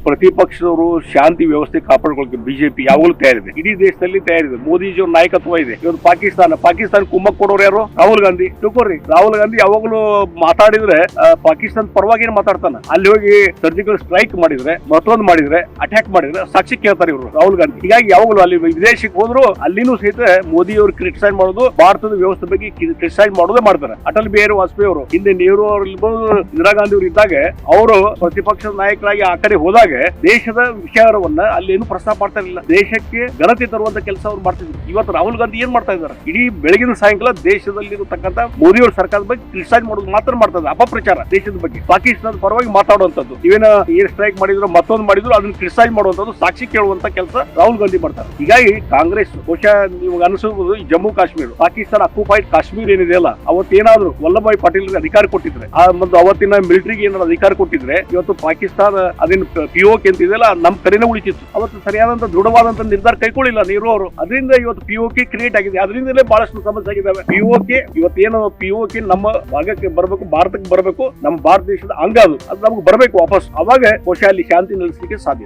ಪ್ರತಿಪಕ್ಷದವರು ಶಾಂತಿ ವ್ಯವಸ್ಥೆ ಕಾಪಾಡ್ಕೊಳ್ಳೋಕೆ ಬಿಜೆಪಿ ಯಾವಾಗಲೂ ತಯಾರಿದೆ, ಇಡೀ ದೇಶದಲ್ಲಿ ತಯಾರಿದೆ. ಮೋದಿಜಿಯವ್ರ ನಾಯಕತ್ವ ಇದೆ. ಇವತ್ತು ಪಾಕಿಸ್ತಾನ ಕುಮ್ಮಕ್ ಕೊಡೋರು ಯಾರು? ರಾಹುಲ್ ಗಾಂಧಿ. ತಿಳ್ಕೊರಿ, ರಾಹುಲ್ ಗಾಂಧಿ ಯಾವಾಗಲೂ ಮಾತಾಡಿದ್ರೆ ಪಾಕಿಸ್ತಾನ ಪರವಾಗಿ ಮಾತಾಡ್ತಾನೆ. ಅಲ್ಲಿ ಹೋಗಿ ಸರ್ಜಿಕಲ್ ಸ್ಟ್ರೈಕ್ ಮಾಡಿದ್ರೆ, ಮತ್ತೊಂದು ಮಾಡಿದ್ರೆ, ಅಟ್ಯಾಕ್ ಮಾಡಿದ್ರೆ ಸಾಕ್ಷಿ ಕೇಳ್ತಾರೆ ಇವರು ರಾಹುಲ್ ಗಾಂಧಿ. ಹೀಗಾಗಿ ಯಾವಾಗಲೂ ಅಲ್ಲಿ ವಿದೇಶಕ್ಕೆ ಹೋದ್ರು ಅಲ್ಲಿನೂ ಸಹಿತ ಮೋದಿ ಅವರು ಕ್ರಿಟಿಸೈಸ್ ಮಾಡೋದು, ಭಾರತದ ವ್ಯವಸ್ಥೆ ಬಗ್ಗೆ ಕ್ರಿಟಿಸೈಸ್ ಮಾಡೋದೇ ಮಾಡ್ತಾರೆ. ಅಟಲ್ ಬಿಹಾರಿ ವಾಜಪೇಯಿ ಅವರು, ಹಿಂದೆ ನೆಹರು ಅವರು ಇರ್ಬೋದು, ಇಂದಿರಾ ಗಾಂಧಿ ಅವರು ಇದ್ದಾಗ ಅವರು ಪ್ರತಿಪಕ್ಷದ ನಾಯಕರಾಗಿ ಆ ಕಡೆ ಹೋದಾಗ ದೇಶದ ವಿಚಾರವನ್ನ ಅಲ್ಲಿ ಏನು ಪ್ರಸ್ತಾಪ ಮಾಡ್ತಾ ಇರಲಿಲ್ಲ. ದೇಶಕ್ಕೆ ಘನತೆ ತರುವಂತ ಕೆಲಸ ಅವ್ರು ಮಾಡ್ತಿದ್ರು. ಇವತ್ತು ರಾಹುಲ್ ಗಾಂಧಿ ಏನ್ ಮಾಡ್ತಾ ಇದ್ದಾರೆ? ಇಡೀ ಬೆಳಗಿನ ಸಾಯಂಕಾಲ ದೇಶದಲ್ಲಿರತಕ್ಕಂತ ಮೋದಿ ಅವರ ಸರ್ಕಾರದ ಬಗ್ಗೆ ಕ್ರಿಟಿಸೈಸ್ ಮಾಡೋದು ಮಾತ್ರ ಮಾಡ್ತಾ ಇದ್ದಾರೆ. ಅಪಪ್ರಚಾರ ದೇಶದ ಬಗ್ಗೆ, ಪಾಕಿಸ್ತಾನದ ಪರವಾಗಿ ಮಾತಾಡುವಂತದ್ದು, ಇವೇನ ಏರ್ ಸ್ಟ್ರೈಕ್ ಮಾಡಿದ್ರು, ಮತ್ತೊಂದು ಮಾಡಿದ್ರು, ಅದನ್ನ ಕ್ರಿಟಿಸೈಸ್ ಮಾಡುವಂತದ್ದು, ಸಾಕ್ಷಿ ಕೇಳುವಂತ ಕೆಲಸ ರಾಹುಲ್ ಗಾಂಧಿ ಮಾಡ್ತಾರೆ. ಹೀಗಾಗಿ ಕಾಂಗ್ರೆಸ್ ಬಹುಶಃ ನೀವು ಅನಿಸಬಹುದು, ಈ ಜಮ್ಮು ಕಾಶ್ಮೀರ, ಪಾಕಿಸ್ತಾನ ಅಕ್ಯುಪೈಡ್ ಕಾಶ್ಮೀರ ಏನಿದೆಯಲ್ಲ, ಅವತ್ತೇನಾದ್ರು ವಲ್ಲಭಾಯ್ ಪಟೇಲ್ ಅಧಿಕಾರ ಕೊಟ್ಟಿದ್ರೆ, ಮತ್ತು ಅವತ್ತಿನ ಮಿಲಿಟರಿಗೆ ಏನಾದ್ರು ಅಧಿಕಾರ ಕೊಟ್ಟಿದ್ರೆ, ಇವತ್ತು ಪಾಕಿಸ್ತಾನ ಅದೇನು ಪಿಒಕೆ ಅಂತ ಇದೆಯಲ್ಲ, ನಮ್ ಕಡೆನೇ ಉಳಿತಿತ್ತು. ಅವತ್ತು ಸರಿಯಾದಂತ ದೃಢವಾದಂತ ನಿರ್ಧಾರ ಕೈಕೊಳ್ಳಿಲ್ಲ ನೆಹರು ಅವರು. ಅದರಿಂದ ಇವತ್ತು ಪಿಒಕೆ ಕ್ರಿಯೇಟ್ ಆಗಿದೆ. ಅದರಿಂದಲೇ ಬಹಳಷ್ಟು ಸಮಸ್ಯೆ ಆಗಿದ್ದಾವೆ. ಪಿಒಕೆ ಇವತ್ತೇನು ಪಿಒಕೆ ನಮ್ಮ ಭಾಗಕ್ಕೆ ಬರಬೇಕು, ಭಾರತಕ್ಕೆ ಬರಬೇಕು, ನಮ್ಮ ಭಾರತ ದೇಶದ ಅಂಗ ಅದು ನಮ್ಗೆ ಬರಬೇಕು ವಾಪಸ್. ಅವಾಗ ಬಹುಶಃ ಅಲ್ಲಿ ಶಾಂತಿ ನೆಲೆಸಲಿಕ್ಕೆ ಸಾಧ್ಯ.